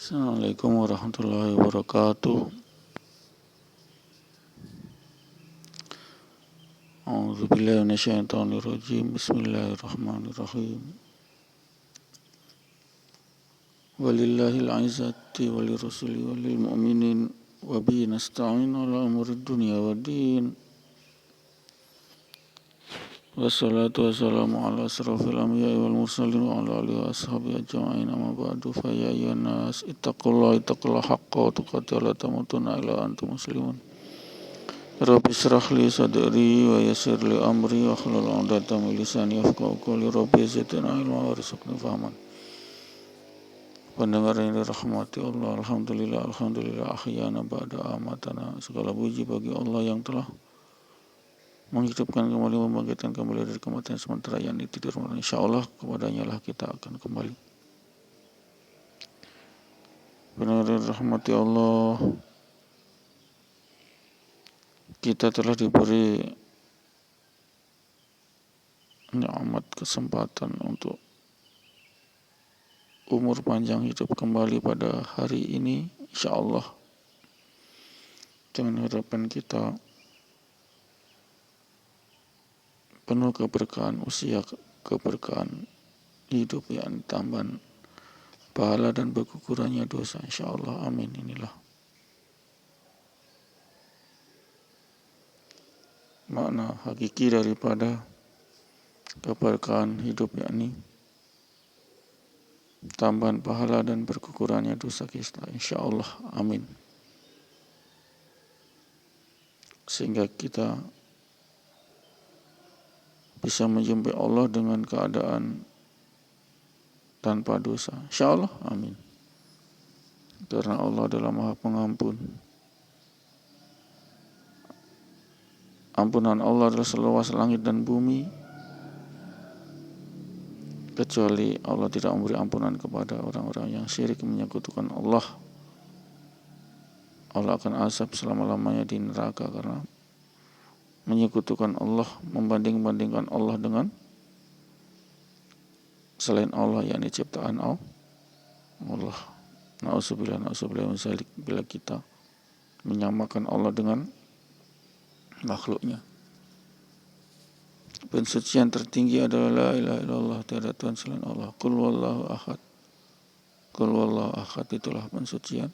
Assalamualaikum warahmatullahi wabarakatuh. A'udzubillahi minasyaitonirrajim. Bismillahirrahmanirrahim. Walillahil 'izzati walirrasuli walil mu'minin wa bihi nasta'in 'ala umurid dunya waddin. Wassalatu wassalamu ala asrafil anbiya'i wal mursalin wa ala alihi wa ashabihi ajma'in. Amma ba'du fa ya ayyuhan nas ittaqullaha haqqa tuqatih wa la tamutunna illa antum muslimun. Rabbi shrah li sadri wa yassir li amri wa hlul 'uqdatam min lisani yafqahu qawli. Rabbi zidna ilma warzuqna fahman. Pendengar yang dirahmati Allah, alhamdulillah ahyana ba'da amatana. Segala puji bagi Allah yang telah menghidupkan kembali, membangkitkan kembali dari kematian sementara yang tidur. Insyaallah kepadanya lah kita akan kembali. Pendengar yang dirahmati Allah, kita telah diberi nikmat kesempatan untuk umur panjang hidup kembali pada hari ini, insyaallah, dengan harapan kita penuh keberkahan usia, keberkahan hidup yang tambahan pahala dan bergugurannya dosa, insyaallah, amin. Inilah makna hakiki daripada keberkahan hidup, yakni tambahan pahala dan bergugurannya dosa kita, insyaallah, amin. Sehingga kita bisa menjumpai Allah dengan keadaan tanpa dosa, insyaallah, amin. Karena Allah adalah Maha Pengampun. Ampunan Allah adalah seluas langit dan bumi. Kecuali Allah tidak memberi ampunan kepada orang-orang yang syirik menyekutukan Allah. Allah akan azab selama-lamanya di neraka karena menyekutukan Allah, membanding-bandingkan Allah dengan selain Allah, yakni ciptaan Allah. Na'udzubillah bila kita menyamakan Allah dengan makhluknya. Pensucian tertinggi adalah la ilaha illallah, tiada Tuhan selain Allah. Qul wallahu ahad. Qul wallahu ahad, itulah pensucian.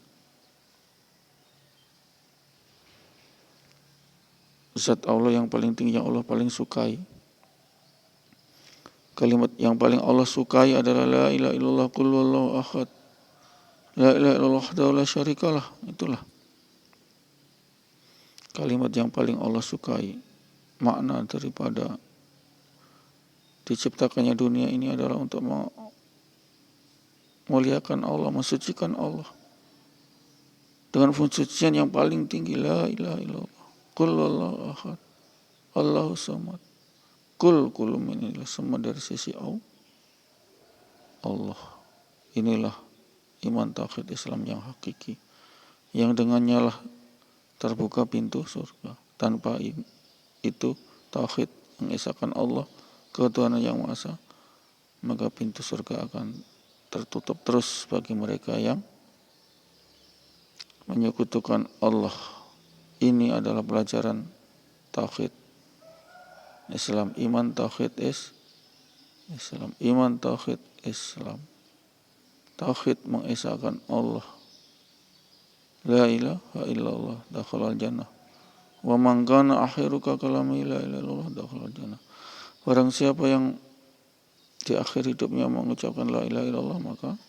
Zat Allah yang paling tinggi, yang Allah paling sukai. Kalimat yang paling Allah sukai adalah la ilaha illallah, qul wallahu ahad. La ilaha illallah wahdahu la syarikalah. Itulah kalimat yang paling Allah sukai. Makna daripada diciptakannya dunia ini adalah untuk memuliakan Allah, mensucikan Allah dengan pensucian yang paling tinggi, la ilaha illallah. Qul wallahu ahad, Allahu samad. Qul inilah semua dari sisi Allah. Inilah iman tauhid Islam yang hakiki, yang dengannya lah terbuka pintu surga. Tanpa itu tauhid, mengesahkan Allah, ketuhanan yang Maha Esa, maka pintu surga akan tertutup terus bagi mereka yang menyekutukan Allah. Ini adalah pelajaran tauhid Islam, iman tauhid Islam, iman tauhid Islam. Tauhid mengesahkan Allah. La ilaha illallah dakhalal jannah. Wa man kana akhiru kalami la ilaha illallah dakhalal jannah. Barang siapa yang di akhir hidupnya mengucapkan la ilaha illallah, maka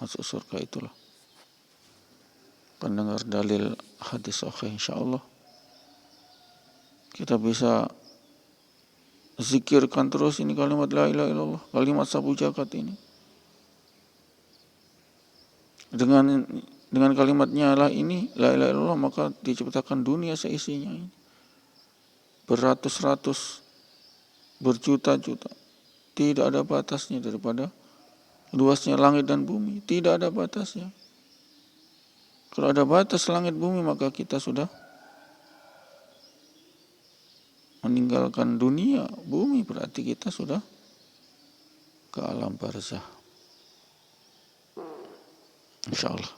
masuk surga. Itulah pendengar dalil hadis sahih, insyaallah kita bisa zikirkan terus ini kalimat la ilaha illallah, kalimat sabu jagat ini. Dengan kalimatnya lah ini la ilaha illallah, maka diciptakan dunia seisinya ini. Beratus-ratus, berjuta-juta. Tidak ada batasnya daripada luasnya langit dan bumi. Tidak ada batasnya. Kalau ada batas langit bumi, maka kita sudah meninggalkan dunia bumi, berarti kita sudah ke alam barzah, insyaallah.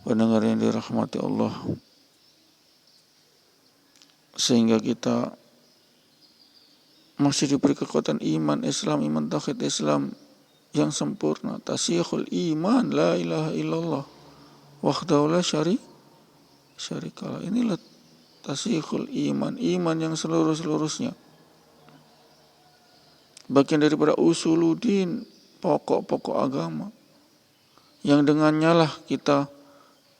pendengar yang dirahmati Allah, sehingga kita masih diberi kekuatan iman Islam, iman tauhid Islam yang sempurna. Tasyikhul iman, la ilaha illallah wahdahu la syarikalah. Inilah tasyikhul iman, iman yang seluruh-seluruhnya. Bagian daripada usuluddin, pokok-pokok agama, yang dengannya lah kita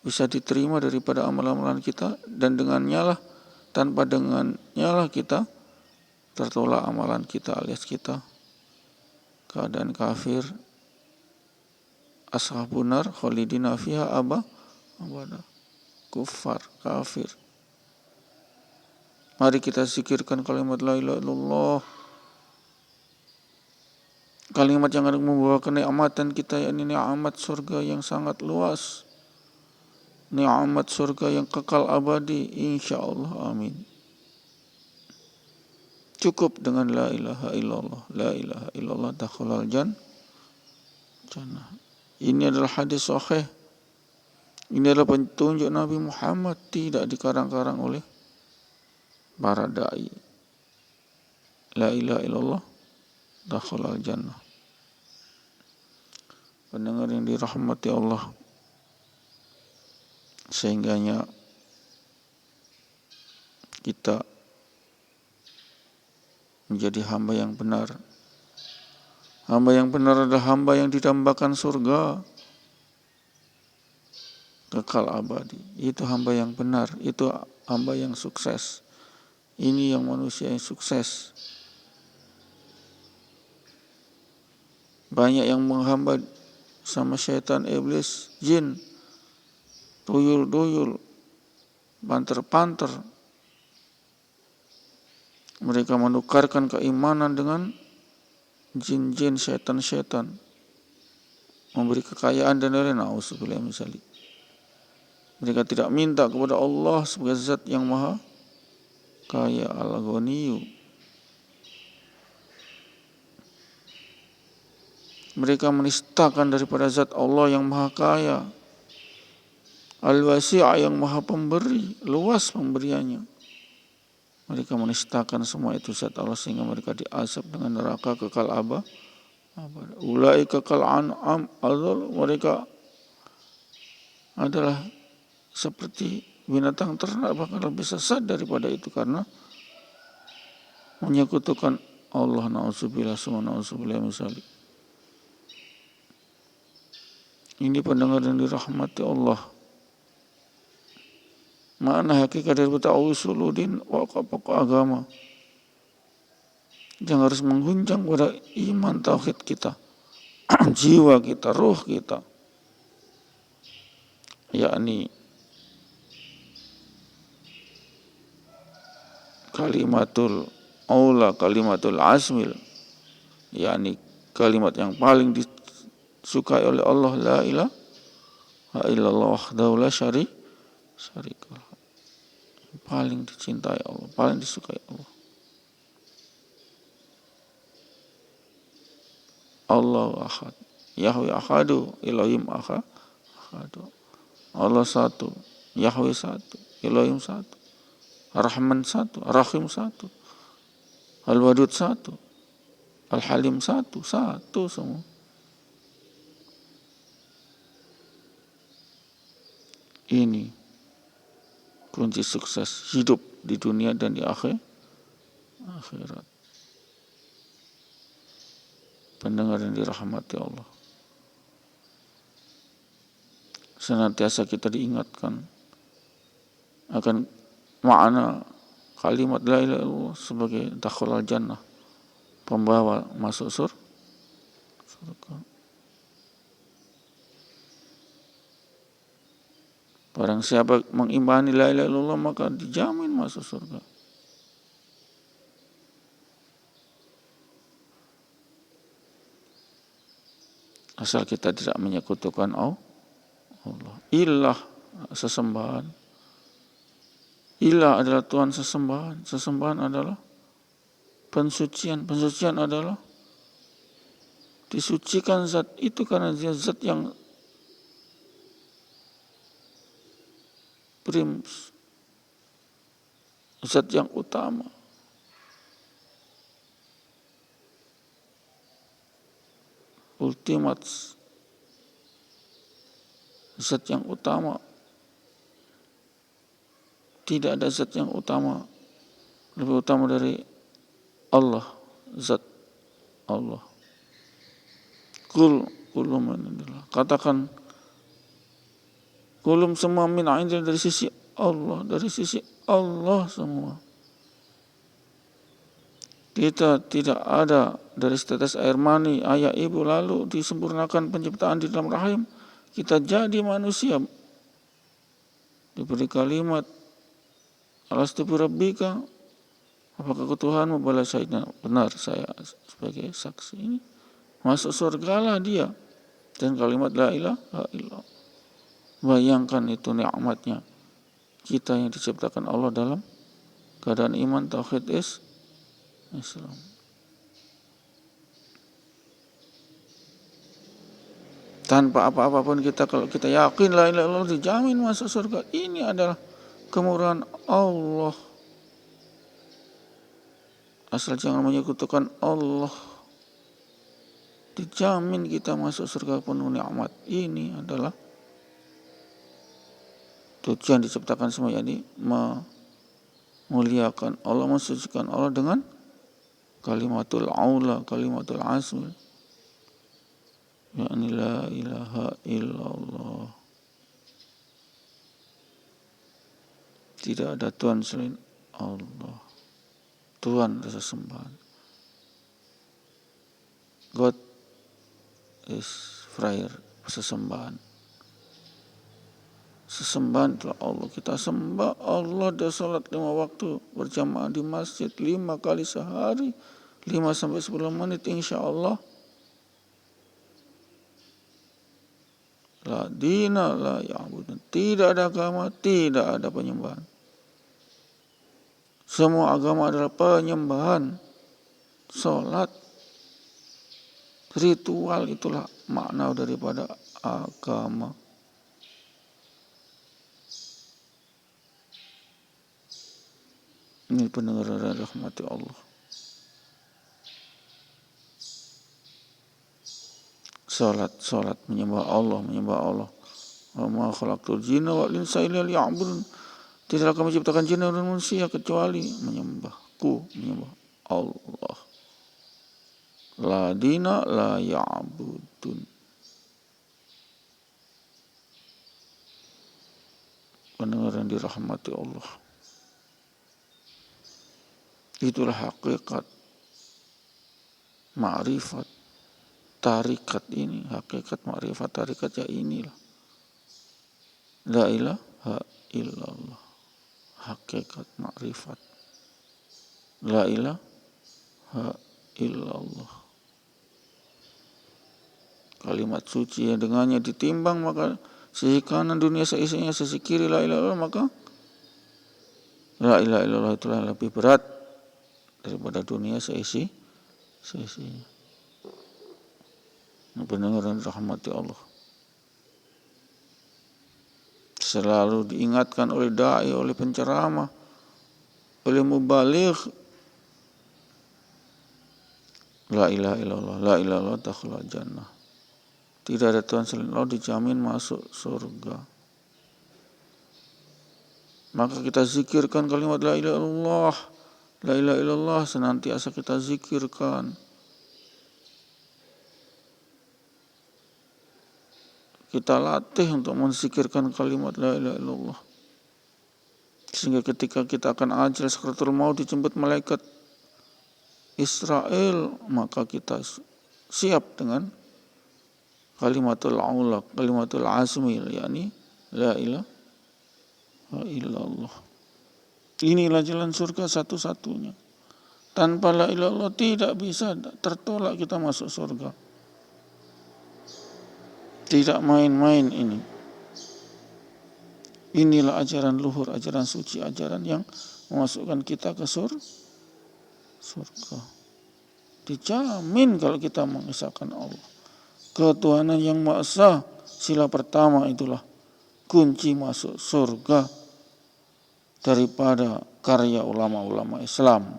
bisa diterima daripada amalan-amalan kita, dan dengannya lah, tanpa dengannya lah kita tertolak amalan kita alias kita keadaan kafir, ashabun nar khalidina fiha abada, kufar, kafir. Mari kita zikirkan kalimat la ilaha illallah, kalimat yang akan membawa kenikmatan kita, yakni nikmat surga yang sangat luas, nikmat surga yang kekal abadi, insyaallah, amin. Cukup dengan la ilaha illallah, la ilaha illallah dakhalal jannah. Ini adalah hadis sahih. Ini adalah petunjuk Nabi Muhammad, tidak dikarang-karang oleh para dai. La ilaha illallah dakhalal jannah. Pendengar yang dirahmati Allah, sehingganya kita menjadi hamba yang benar. Hamba yang benar adalah hamba yang didambakan surga kekal abadi. Itu hamba yang benar, itu hamba yang sukses. Ini yang manusia yang sukses. Banyak yang menghamba sama syaitan, iblis, jin, tuyul-tuyul, panter-panter. Mereka menukarkan keimanan dengan jin-jin, syaitan-syaitan, memberi kekayaan dan lain-lain. Na'udzubillah misalnya. Mereka tidak minta kepada Allah sebagai zat yang maha kaya, al-Ghaniyu. Mereka menistakan daripada zat Allah yang maha kaya, al-Wasi' yang maha pemberi, luas pemberiannya. Mereka menistakan semua itu zat Allah, sehingga mereka diazab dengan neraka kekal abadi. Ulaika kal an'am, mereka adalah seperti binatang ternak, bahkan lebih sesat daripada itu karena menyekutukan Allah. Na'udzubillah summa na'udzubillah misalnya. Ini pendengar yang dirahmati Allah, makna hakikat daripada usuluddin, pokok-pokok agama yang harus mengguncang pada iman tauhid kita, jiwa kita, ruh kita, yakni kalimatul aula, kalimatul azmil, yakni kalimat yang paling disukai oleh Allah, la ilaha illallah wahdahu la syarikalah. Paling dicintai Allah, paling disukai Allah. Allahu ahad, Yahweh ahadu, Elohim ahadu. Allah satu, Yahweh satu, Elohim satu, Rahman satu, Rahim satu, Al-Wadud satu, Al-Halim satu semua. Ini kunci sukses hidup di dunia dan di akhirat. Pendengar yang dirahmati Allah, senantiasa kita diingatkan akan makna kalimat la ilaha illallah sebagai dakhalal jannah, pembawa masuk surga. Barang siapa mengimani la ilaha illallah maka dijamin masuk surga. Asal kita tidak menyekutukan Allah. Ilah, sesembahan. Ilah adalah Tuhan sesembahan. Sesembahan adalah pensucian. Pensucian adalah disucikan zat itu karena dia zat yang prims, zat yang utama. Ultimate, zat yang utama. Tidak ada zat yang utama, lebih utama dari Allah, zat Allah. Kulum minillah. Katakan kulum semua min indillah, dari sisi Allah, dari sisi Allah semua. Kita tidak ada dari setetes air mani ayah ibu lalu disempurnakan penciptaan di dalam rahim. Kita jadi manusia. Diberi kalimat alastu bi rabbika, apakah Tuhanmu? Bala syahidna, benar saya sebagai saksi. Ini masuk surga lah dia. Dan kalimat la ilaha illallah. Bayangkan itu nikmatnya kita yang diciptakan Allah dalam keadaan iman, tauhid, Islam. Tanpa apa-apa pun kita, kalau kita yakin la ilaha illallah, dijamin masuk surga. Ini adalah kemurahan Allah. Asal jangan menyekutukan Allah, dijamin kita masuk surga penuh nikmat. Ini adalah tujuan diciptakan semua, jadi memuliakan Allah, mensucikan Allah dengan kalimatul aula, kalimatul asmi, yakni la ilaha illallah. Tidak ada Tuhan selain Allah. Tuhan rasa sembahan. God is prayer, sesembahan. Sesembahan itulah Allah. Kita sembah Allah, dan salat 5 waktu berjamaah di masjid 5 kali sehari, 5-10 menit insya Allah. La dina la ya'budun. Tidak ada agama, tidak ada penyembahan. Semua agama adalah penyembahan. Salat, ritual, itulah makna daripada agama. Ini pendengar rahmati Allah. Salat, menyembah Allah. Wa ma khalaqtul jinna wal insa illa liya'budun. Tidaklah kami ciptakan jin dan manusia kecuali menyembahku, menyembah Allah. La dina la ya'budun. Pendengar yang dirahmati Allah. Itulah hakikat ma'rifat tarikat ini. Hakikat ma'rifat tarikat ya inilah. La ilaha illallah. Hakikat ma'rifat. La ilaha illallah. Kalimat suci yang dengannya ditimbang, maka sisi kanan dunia seisinya, sisi kiri la ilaha illallah, maka la ilaha illallah itulah lebih berat daripada dunia seisinya. Pendengar yang dirahmati Allah. Selalu diingatkan oleh dai, oleh penceramah, oleh mubaligh, la ilaha illallah, la ilaha illallah dakhala jannah. Tidak ada Tuhan selain Allah, dijamin masuk surga. Maka kita zikirkan kalimat la ilaha illallah, la ilaha illallah, senantiasa kita zikirkan. Kita latih untuk menzikirkan kalimat la ilaha illallah. Sehingga ketika kita akan ajal sakratul maut, dijemput malaikat Israel, maka kita siap dengan kalimatul aula, kalimatul azmi, yakni la ilaha illallah. Inilah jalan surga satu-satunya. Tanpa la ilaha illallah tidak bisa, tertolak kita masuk surga. Tidak main-main ini. Inilah ajaran luhur, ajaran suci, ajaran yang memasukkan kita ke surga. Dijamin kalau kita mengesahkan Allah. Ketuhanan yang Maha Esa, sila pertama itulah kunci masuk surga. daripada karya ulama-ulama Islam,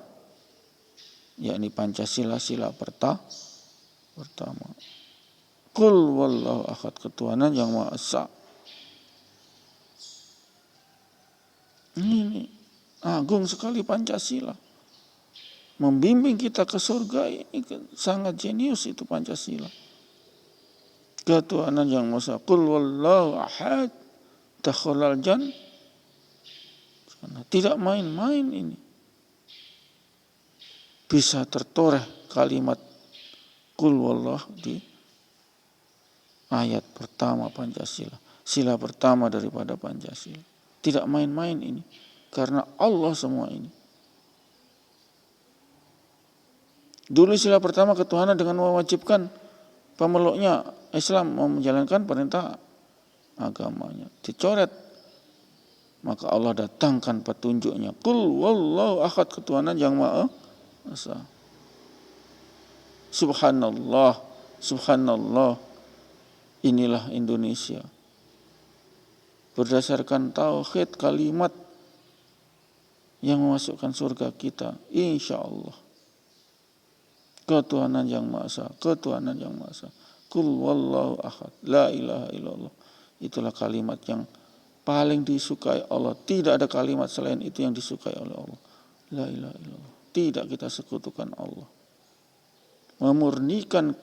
yakni Pancasila, sila pertama. Qul wallahu ahad, ketuhanan yang Maha Esa. Ini agung sekali Pancasila. Membimbing kita ke surga ini sangat jenius itu Pancasila. Ketuhanan yang Maha Esa. Qul wallahu ahad, dakhalal jannah. Tidak main-main ini. Bisa tertoreh kalimat Qul wallahu di ayat pertama Pancasila. Sila pertama daripada Pancasila. Tidak main-main ini. Karena Allah semua ini. Dulu sila pertama ketuhanan dengan mewajibkan pemeluknya Islam menjalankan perintah agamanya. Dicoret. Maka Allah datangkan petunjuknya. Qul wallahu ahad, ketuhanan yang Maha Esa. Subhanallah, subhanallah. Inilah Indonesia. Berdasarkan tauhid, kalimat yang memasukkan surga kita, insya Allah. Ketuhanan yang Maha Esa, ketuhanan yang Maha Esa. Qul wallahu ahad, la ilaha illallah. Itulah kalimat yang paling disukai Allah. Tidak ada kalimat selain itu yang disukai oleh Allah. La ilaha illallah. Tidak kita sekutukan Allah. Memurnikan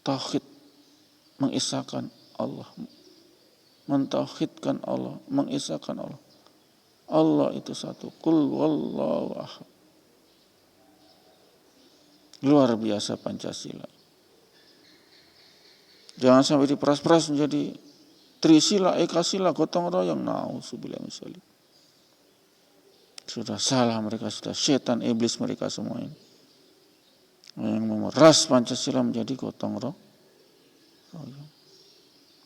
tauhid, mengesahkan Allah. Mentauhidkan Allah, mengesahkan Allah. Allah itu satu. Qul wallahu ahad. Luar biasa Pancasila. Jangan sampai diperas-peras menjadi trisila, ekasila, gotong royong. Na'udzubillah min dzalik. Sudah salah mereka, sudah setan, iblis mereka semua ini. Yang memeras Pancasila menjadi gotong royong.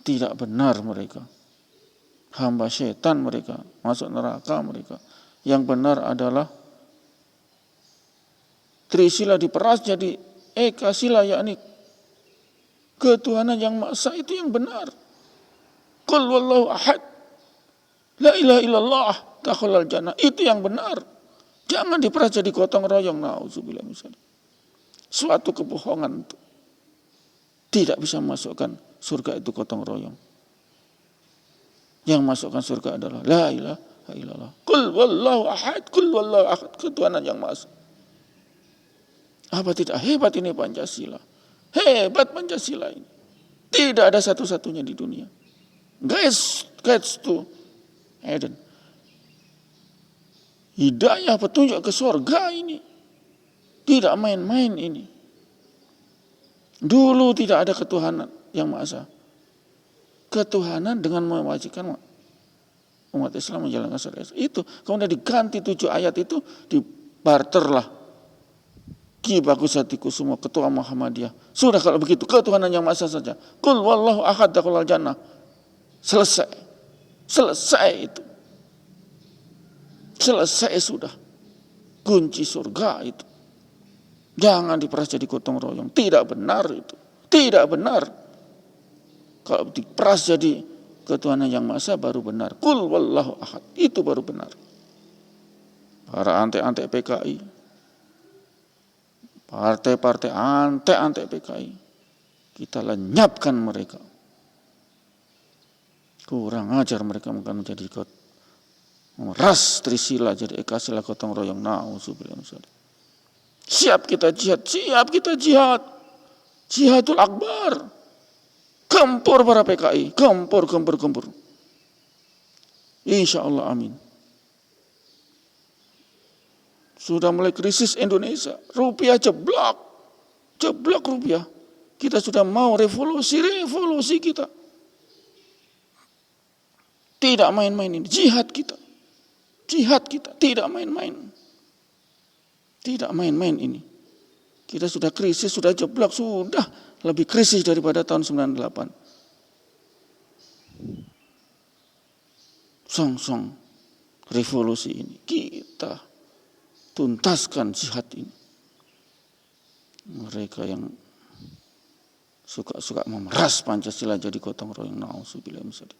Tidak benar mereka. Hamba setan mereka, masuk neraka mereka. Yang benar adalah trisila diperas jadi ekasila, yakni ketuhanan yang Maha Esa, itu yang benar. Qul wallahu ahad, la ilaha illallah, dakhalal jannah. Itu yang benar. Jangan diperas jadi gotong royong. Na'udzubillah min dzalik. Suatu kebohongan itu. Tidak bisa memasukkan surga itu gotong royong. Yang masukkan surga adalah la ilaha illallah. Qul wallahu ahad, qul wallahu ahad, ketuhanan yang Maha Esa. Apa tidak hebat ini Pancasila? Hebat Pancasila ini. Tidak ada satu-satunya di dunia. Guys to Eden. Hidayah, petunjuk ke surga ini. Tidak main-main ini. Dulu tidak ada ketuhanan yang Maha Esa. Ketuhanan dengan mewajibkan umat Islam menjalankan syariat itu. Kemudian diganti 7 ayat itu, dibarterlah Ki Bagus Hatiku semua ketua Muhammadiyah. Sudah kalau begitu ketuhanan yang Maha Esa saja. Qul wallahu ahad, dakhalal jannah. Selesai. Selesai itu. Selesai sudah. Kunci surga itu. Jangan diperas jadi gotong royong. Tidak benar itu. Tidak benar. Kalau diperas jadi ketuhanan yang Maha Esa baru benar. Qul wallahu ahad. Itu baru benar. Para antek-antek PKI. Partai-partai antek-antek PKI. Kita lenyapkan mereka. Kurang ajar mereka akan menjadi memeras trisila jadi ekasila gotong royong. Na'udzubillah min dzalik. Siap kita jihad, siap kita jihad. Jihadul akbar. Gempur para PKI, gempur. Insya Allah, amin. Sudah mulai krisis Indonesia, rupiah jeblok rupiah. Kita sudah mau revolusi kita. Tidak main-main ini, jihad kita, tidak main-main. Tidak main-main ini. Kita sudah krisis, sudah jeblok, sudah lebih krisis daripada tahun 98. Song revolusi ini kita tuntaskan jihad ini. Mereka yang suka memeras Pancasila jadi gotong royong. Na'udzubillah min dzalik.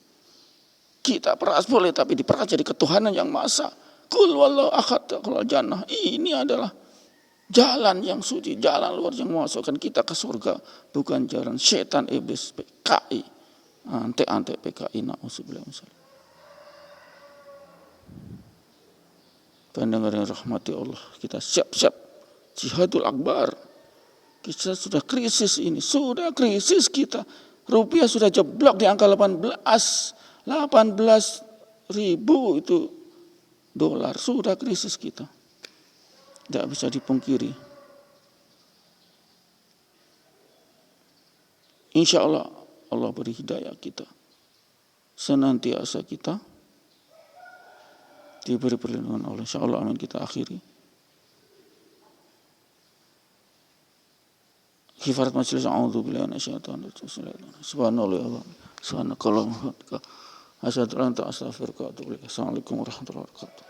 Kita peras boleh, tapi diperas jadi ketuhanan yang maha esa. Qul wallahu ahad jannah. Ini adalah jalan yang suci, jalan luar yang memasukkan kita ke surga, bukan jalan setan iblis PKI. Ante PKI na'udzubillah. Pendengar yang rahmati Allah, kita siap-siap jihadul akbar. Kita sudah krisis ini, sudah krisis kita. Rupiah sudah jeblok di angka 18 ribu itu dolar, sudah krisis kita. Tidak bisa dipungkiri. Insya Allah, Allah beri hidayah kita. Senantiasa kita diberi perlindungan Allah. Insya Allah, amin. Kita akhiri. Kifarat majelis a'udzubillahi minasyaitonir rajim. Subhanallah. Subhanakallahumma wa bihamdika. Asyhadu an la ilaha illa anta astaghfiruka wa atubu ilaik. Assalamualaikum warahmatullahi wabarakatuh.